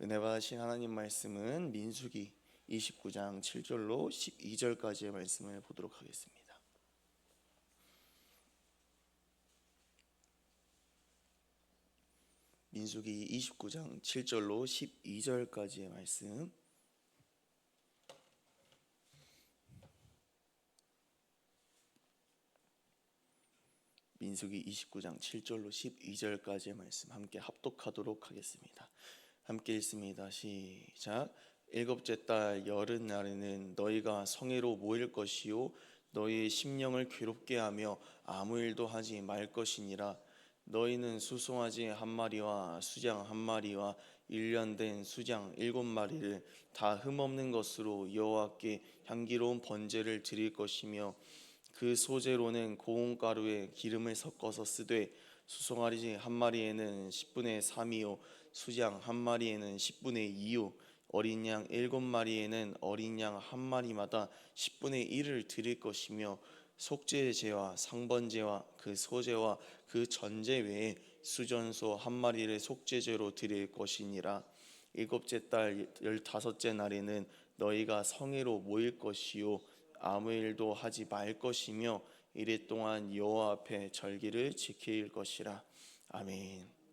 은혜 받으신 하나님 말씀은 민수기 29장 7절로 12절까지의 말씀을 보도록 하겠습니다. 민수기 29장 7절로 12절까지의 말씀. 민수기 29장 7절로 12절까지의 말씀 함께 합독하도록 하겠습니다. 함께 읽습니다. 시작. 일곱째 달 여름날에는 너희가 성회로 모일 것이요 너희의 심령을 괴롭게 하며 아무 일도 하지 말 것이니라. 너희는 수송아지 한 마리와 수장 한 마리와 일년된 수장 7마리를 다 흠없는 것으로 여호와께 향기로운 번제를 드릴 것이며 그 소재로는 고운가루에 기름을 섞어서 쓰되 수송아지 한 마리에는 10분의 3이요 수장 한 마리에는 10분의 2요 어린 양 7마리에는 어린 양 한 마리마다 10분의 1을 드릴 것이며 속죄제와 상번제와 그 소제와 그 전제 외에 수전소 한 마리를 속죄제로 드릴 것이니라. 일곱째 달 15째 날에는 너희가 성회로 모일 것이요 아무 일도 하지 말 것이며 이래 동안 여호와 앞에 절기를 지킬 것이라. 아멘.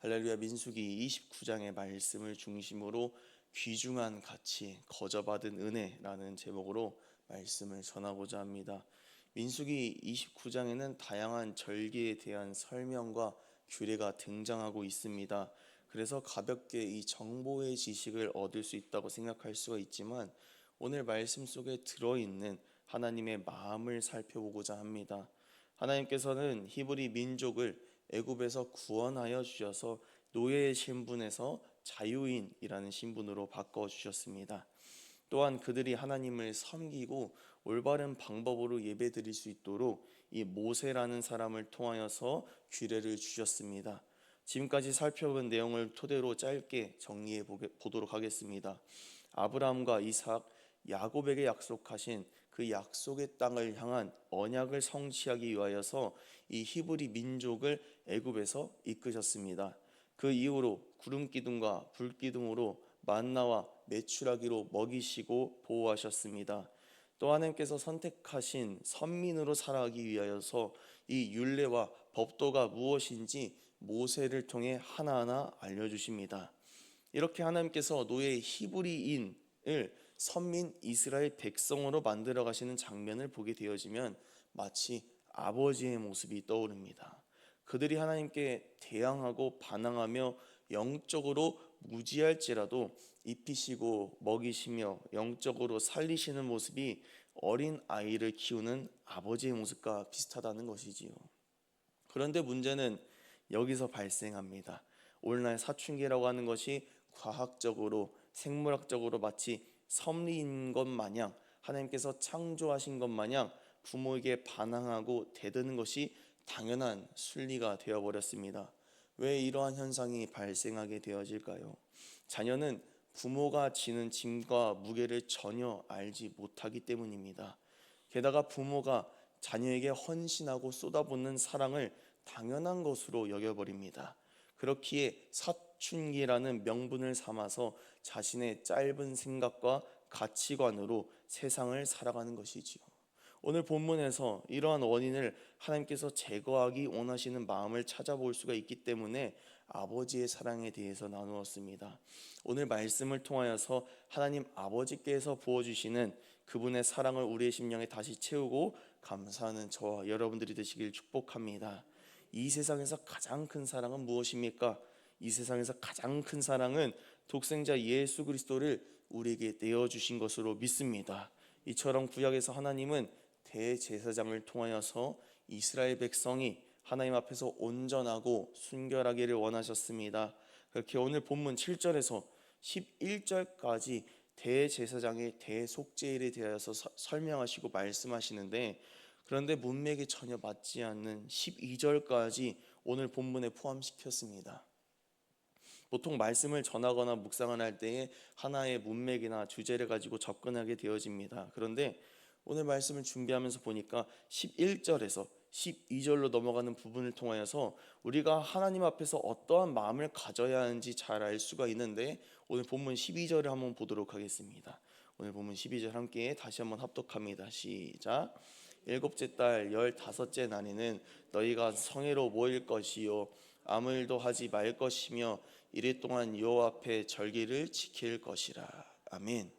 할렐루야. 민수기 29장의 말씀을 중심으로 귀중한 가치, 거저받은 은혜라는 제목으로 말씀을 전하고자 합니다. 민수기 29장에는 다양한 절기에 대한 설명과 규례가 등장하고 있습니다. 그래서 가볍게 이 정보의 지식을 얻을 수 있다고 생각할 수가 있지만 오늘 말씀 속에 들어있는 하나님의 마음을 살펴보고자 합니다. 하나님께서는 히브리 민족을 애굽에서 구원하여 주셔서 노예의 신분에서 자유인이라는 신분으로 바꿔주셨습니다. 또한 그들이 하나님을 섬기고 올바른 방법으로 예배드릴 수 있도록 이 모세라는 사람을 통하여서 규례를 주셨습니다. 지금까지 살펴본 내용을 토대로 짧게 정리해 보도록 하겠습니다. 아브라함과 이삭, 야곱에게 약속하신 그 약속의 땅을 향한 언약을 성취하기 위하여서 이 히브리 민족을 애굽에서 이끄셨습니다. 그 이후로 구름 기둥과 불 기둥으로 만나와 메추라기로 먹이시고 보호하셨습니다. 또 하나님께서 선택하신 선민으로 살아가기 위하여서 이 율례와 법도가 무엇인지 모세를 통해 하나하나 알려주십니다. 이렇게 하나님께서 노예 히브리인을 선민 이스라엘 백성으로 만들어 가시는 장면을 보게 되어지면 마치 아버지의 모습이 떠오릅니다. 그들이 하나님께 대항하고 반항하며 영적으로 무지할지라도 입히시고 먹이시며 영적으로 살리시는 모습이 어린 아이를 키우는 아버지의 모습과 비슷하다는 것이지요. 그런데 문제는 여기서 발생합니다. 오늘날 사춘기라고 하는 것이 과학적으로 생물학적으로 마치 섭리인 것 마냥 하나님께서 창조하신 것 마냥 부모에게 반항하고 대드는 것이 당연한 순리가 되어버렸습니다. 왜 이러한 현상이 발생하게 되어질까요? 자녀는 부모가 지는 짐과 무게를 전혀 알지 못하기 때문입니다. 게다가 부모가 자녀에게 헌신하고 쏟아붓는 사랑을 당연한 것으로 여겨버립니다. 그렇기에 사춘기라는 명분을 삼아서 자신의 짧은 생각과 가치관으로 세상을 살아가는 것이지요. 오늘 본문에서 이러한 원인을 하나님께서 제거하기 원하시는 마음을 찾아볼 수가 있기 때문에 아버지의 사랑에 대해서 나누었습니다. 오늘 말씀을 통하여서 하나님 아버지께서 부어주시는 그분의 사랑을 우리의 심령에 다시 채우고 감사하는 저와 여러분들이 되시길 축복합니다. 이 세상에서 가장 큰 사랑은 무엇입니까? 이 세상에서 가장 큰 사랑은 독생자 예수 그리스도를 우리에게 내어주신 것으로 믿습니다. 이처럼 구약에서 하나님은 대제사장을 통하여서 이스라엘 백성이 하나님 앞에서 온전하고 순결하기를 원하셨습니다. 그렇게 오늘 본문 7절에서 11절까지 대제사장의 대속죄일에 대하여서 설명하시고 말씀하시는데, 그런데 문맥이 전혀 맞지 않는 12절까지 오늘 본문에 포함시켰습니다. 보통 말씀을 전하거나 묵상을 할 때에 하나의 문맥이나 주제를 가지고 접근하게 되어집니다. 그런데 오늘 말씀을 준비하면서 보니까 11절에서 12절로 넘어가는 부분을 통하여서 우리가 하나님 앞에서 어떠한 마음을 가져야 하는지 잘 알 수가 있는데, 오늘 본문 12절을 한번 보도록 하겠습니다. 오늘 본문 12절 함께 다시 한번 합독합니다. 시작. 일곱째 달 15째 날에는 너희가 성회로 모일 것이요 아무 일도 하지 말 것이며 이리 동안 여호와 앞에 절기를 지킬 것이라. 아멘.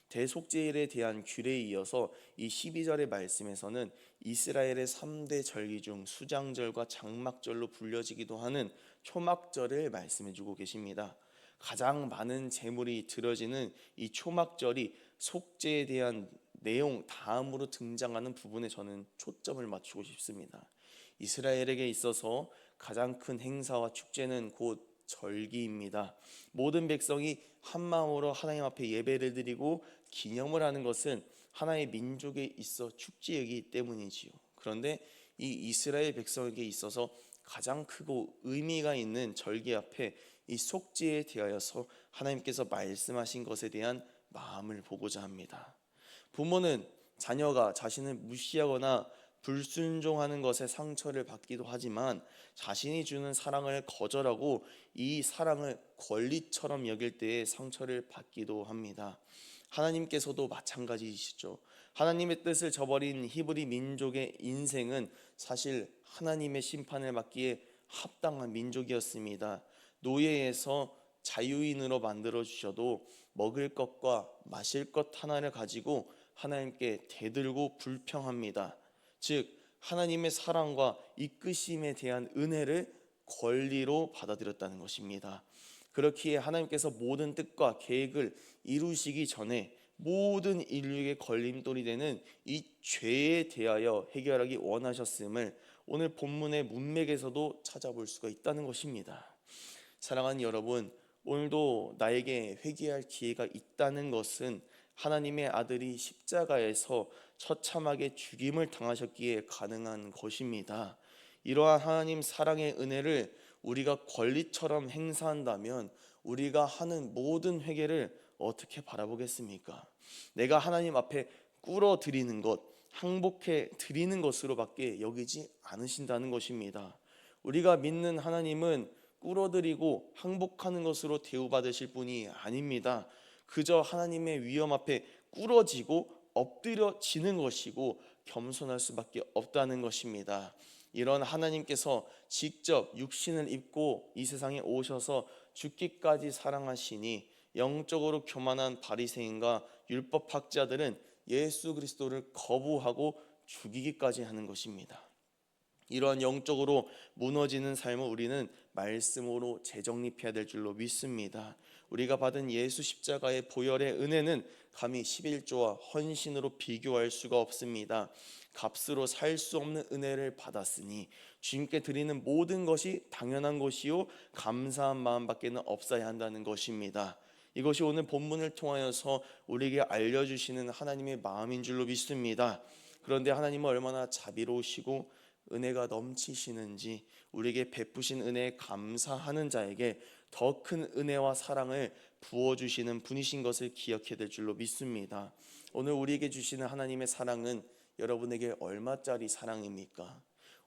대속죄일에 대한 규례에 이어서 이 12절의 말씀에서는 이스라엘의 3대 절기 중 수장절과 장막절로 불려지기도 하는 초막절을 말씀해 주고 계십니다. 가장 많은 제물이 드려지는 이 초막절이 속죄에 대한 내용 다음으로 등장하는 부분에 저는 초점을 맞추고 싶습니다. 이스라엘에게 있어서 가장 큰 행사와 축제는 곧 절기입니다. 모든 백성이 한 마음으로 하나님 앞에 예배를 드리고 기념을 하는 것은 하나의 민족에 있어 축제이기 때문이지요. 그런데 이 이스라엘 백성에게 있어서 가장 크고 의미가 있는 절기 앞에 이 속죄에 대하여서 하나님께서 말씀하신 것에 대한 마음을 보고자 합니다. 부모는 자녀가 자신을 무시하거나 불순종하는 것에 상처를 받기도 하지만 자신이 주는 사랑을 거절하고 이 사랑을 권리처럼 여길 때에 상처를 받기도 합니다. 하나님께서도 마찬가지이시죠. 하나님의 뜻을 저버린 히브리 민족의 인생은 사실 하나님의 심판을 받기에 합당한 민족이었습니다. 노예에서 자유인으로 만들어 주셔도 먹을 것과 마실 것 하나를 가지고 하나님께 대들고 불평합니다. 즉 하나님의 사랑과 이끄심에 대한 은혜를 권리로 받아들였다는 것입니다. 그렇기에 하나님께서 모든 뜻과 계획을 이루시기 전에 모든 인류에게 걸림돌이 되는 이 죄에 대하여 해결하기 원하셨음을 오늘 본문의 문맥에서도 찾아볼 수가 있다는 것입니다. 사랑하는 여러분, 오늘도 나에게 회개할 기회가 있다는 것은 하나님의 아들이 십자가에서 처참하게 죽임을 당하셨기에 가능한 것입니다. 이러한 하나님 사랑의 은혜를 우리가 권리처럼 행사한다면 우리가 하는 모든 회개를 어떻게 바라보겠습니까? 내가 하나님 앞에 꿇어 드리는 것, 항복해 드리는 것으로밖에 여기지 않으신다는 것입니다. 우리가 믿는 하나님은 꿇어드리고 항복하는 것으로 대우받으실 분이 아닙니다. 그저 하나님의 위엄 앞에 꿇어지고 엎드려지는 것이고 겸손할 수밖에 없다는 것입니다. 이런 하나님께서 직접 육신을 입고 이 세상에 오셔서 죽기까지 사랑하시니 영적으로 교만한 바리새인과 율법학자들은 예수 그리스도를 거부하고 죽이기까지 하는 것입니다. 이러한 영적으로 무너지는 삶을 우리는 말씀으로 재정립해야 될 줄로 믿습니다. 우리가 받은 예수 십자가의 보혈의 은혜는 감히 11조와 헌신으로 비교할 수가 없습니다. 값으로 살 수 없는 은혜를 받았으니 주님께 드리는 모든 것이 당연한 것이요 감사한 마음밖에는 없어야 한다는 것입니다. 이것이 오늘 본문을 통하여서 우리에게 알려주시는 하나님의 마음인 줄로 믿습니다. 그런데 하나님은 얼마나 자비로우시고 은혜가 넘치시는지 우리에게 베푸신 은혜에 감사하는 자에게 더 큰 은혜와 사랑을 부어주시는 분이신 것을 기억해야 될 줄로 믿습니다. 오늘 우리에게 주시는 하나님의 사랑은 여러분에게 얼마짜리 사랑입니까?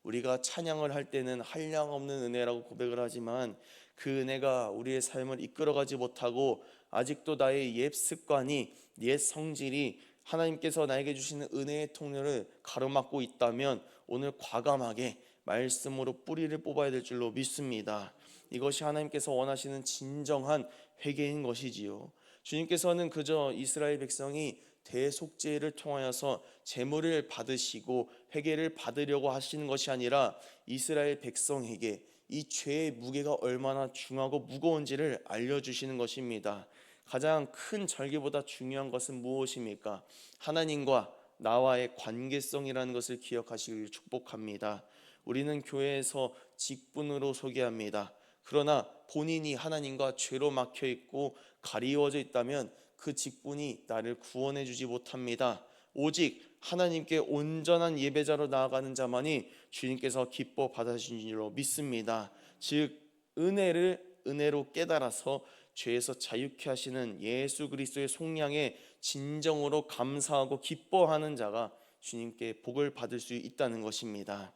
우리가 찬양을 할 때는 한량없는 은혜라고 고백을 하지만 그 은혜가 우리의 삶을 이끌어가지 못하고 아직도 나의 옛 습관이, 옛 성질이 하나님께서 나에게 주시는 은혜의 통로를 가로막고 있다면 오늘 과감하게 말씀으로 뿌리를 뽑아야 될 줄로 믿습니다. 이것이 하나님께서 원하시는 진정한 회개인 것이지요. 주님께서는 그저 이스라엘 백성이 대속죄를 통하여서 제물을 받으시고 회개를 받으려고 하시는 것이 아니라 이스라엘 백성에게 이 죄의 무게가 얼마나 중하고 무거운지를 알려주시는 것입니다. 가장 큰 절기보다 중요한 것은 무엇입니까? 하나님과 나와의 관계성이라는 것을 기억하시길 축복합니다. 우리는 교회에서 직분으로 소개합니다. 그러나 본인이 하나님과 죄로 막혀 있고 가리워져 있다면 그 직분이 나를 구원해 주지 못합니다. 오직 하나님께 온전한 예배자로 나아가는 자만이 주님께서 기뻐 받아주신 줄로 믿습니다. 즉 은혜를 은혜로 깨달아서 죄에서 자유케 하시는 예수 그리스도의 속량에 진정으로 감사하고 기뻐하는 자가 주님께 복을 받을 수 있다는 것입니다.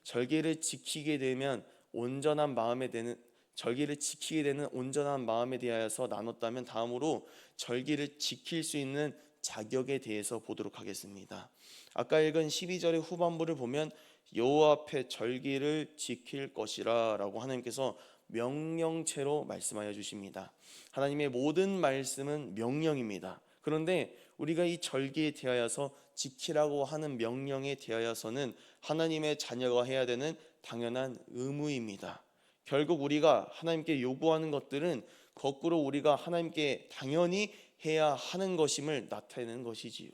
절기를 지키게 되면 온전한 마음에 되는 절기를 지키게 되는 온전한 마음에 대하여서 나눴다면, 다음으로 절기를 지킬 수 있는 자격에 대해서 보도록 하겠습니다. 아까 읽은 12절의 후반부를 보면 여호와 앞에 절기를 지킬 것이라 라고 하나님께서 명령체로 말씀하여 주십니다. 하나님의 모든 말씀은 명령입니다. 그런데 우리가 이 절기에 대하여서 지키라고 하는 명령에 대하여서는 하나님의 자녀가 해야 되는 당연한 의무입니다. 결국 우리가 하나님께 요구하는 것들은 거꾸로 우리가 하나님께 당연히 해야 하는 것임을 나타내는 것이지요.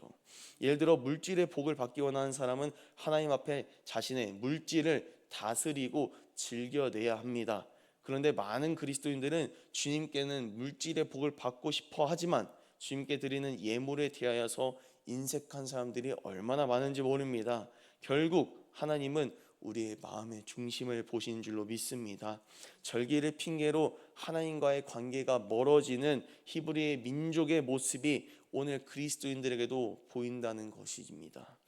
예를 들어 물질의 복을 받기 원하는 사람은 하나님 앞에 자신의 물질을 다스리고 즐겨내야 합니다. 그런데 많은 그리스도인들은 주님께는 물질의 복을 받고 싶어 하지만 주님께 드리는 예물에 대하여서 인색한 사람들이 얼마나 많은지 모릅니다. 결국 하나님은 우리의 마음의 중심을 보시는 줄로 믿습니다. 절기를 핑계로 하나님과의 관계가 멀어지는 히브리의 민족의 모습이 오늘 그리스도인들에게도 보인다는 것입니다.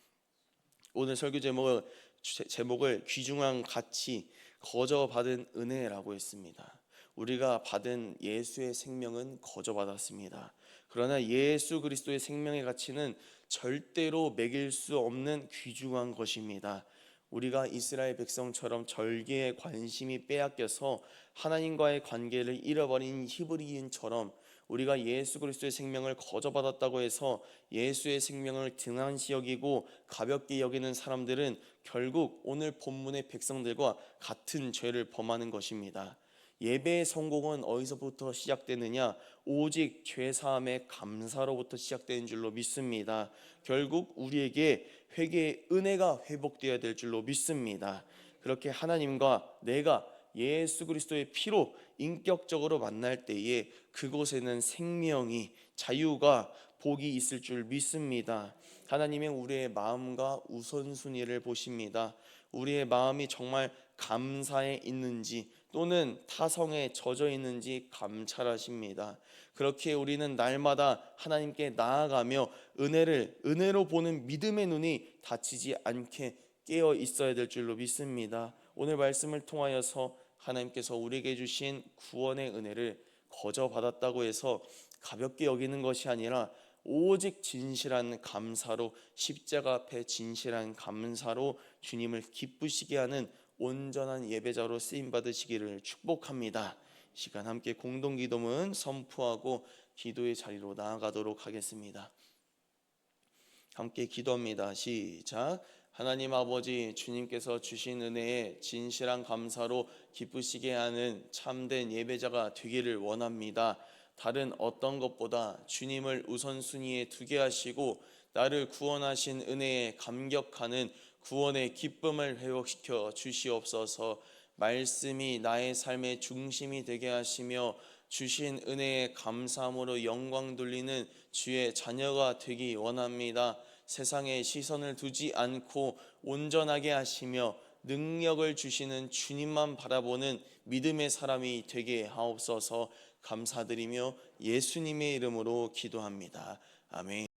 오늘 설교 제목을 귀중한 가치, 거저 받은 은혜라고 했습니다. 우리가 받은 예수의 생명은 거저 받았습니다. 그러나 예수 그리스도의 생명의 가치는 절대로 매길 수 없는 귀중한 것입니다. 우리가 이스라엘 백성처럼 절기에 관심이 빼앗겨서 하나님과의 관계를 잃어버린 히브리인처럼 우리가 예수 그리스도의 생명을 거저 받았다고 해서 예수의 생명을 등한시 여기고 가볍게 여기는 사람들은 결국 오늘 본문의 백성들과 같은 죄를 범하는 것입니다. 예배의 성공은 어디서부터 시작되느냐? 오직 죄사함의 감사로부터 시작되는 줄로 믿습니다. 결국 우리에게 회개의 은혜가 회복되어야 될 줄로 믿습니다. 그렇게 하나님과 내가 예수 그리스도의 피로 인격적으로 만날 때에 그곳에는 생명이, 자유가, 복이 있을 줄 믿습니다. 하나님은 우리의 마음과 우선순위를 보십니다. 우리의 마음이 정말 감사에 있는지 또는 타성에 젖어 있는지 감찰하십니다. 그렇게 우리는 날마다 하나님께 나아가며 은혜로 보는 믿음의 눈이 닫히지 않게 깨어 있어야 될 줄로 믿습니다. 오늘 말씀을 통하여서 하나님께서 우리에게 주신 구원의 은혜를 거저 받았다고 해서 가볍게 여기는 것이 아니라 오직 진실한 감사로, 십자가 앞에 진실한 감사로 주님을 기쁘시게 하는 온전한 예배자로 쓰임 받으시기를 축복합니다. 이 시간 함께 공동 기도문 선포하고 기도의 자리로 나아가도록 하겠습니다. 함께 기도합니다. 시작. 하나님 아버지, 주님께서 주신 은혜에 진실한 감사로 기쁘시게 하는 참된 예배자가 되기를 원합니다. 다른 어떤 것보다 주님을 우선순위에 두게 하시고 나를 구원하신 은혜에 감격하는 구원의 기쁨을 회복시켜 주시옵소서. 말씀이 나의 삶의 중심이 되게 하시며 주신 은혜에 감사함으로 영광 돌리는 주의 자녀가 되기 원합니다. 세상에 시선을 두지 않고 온전하게 하시며 능력을 주시는 주님만 바라보는 믿음의 사람이 되게 하옵소서. 감사드리며 예수님의 이름으로 기도합니다. 아멘.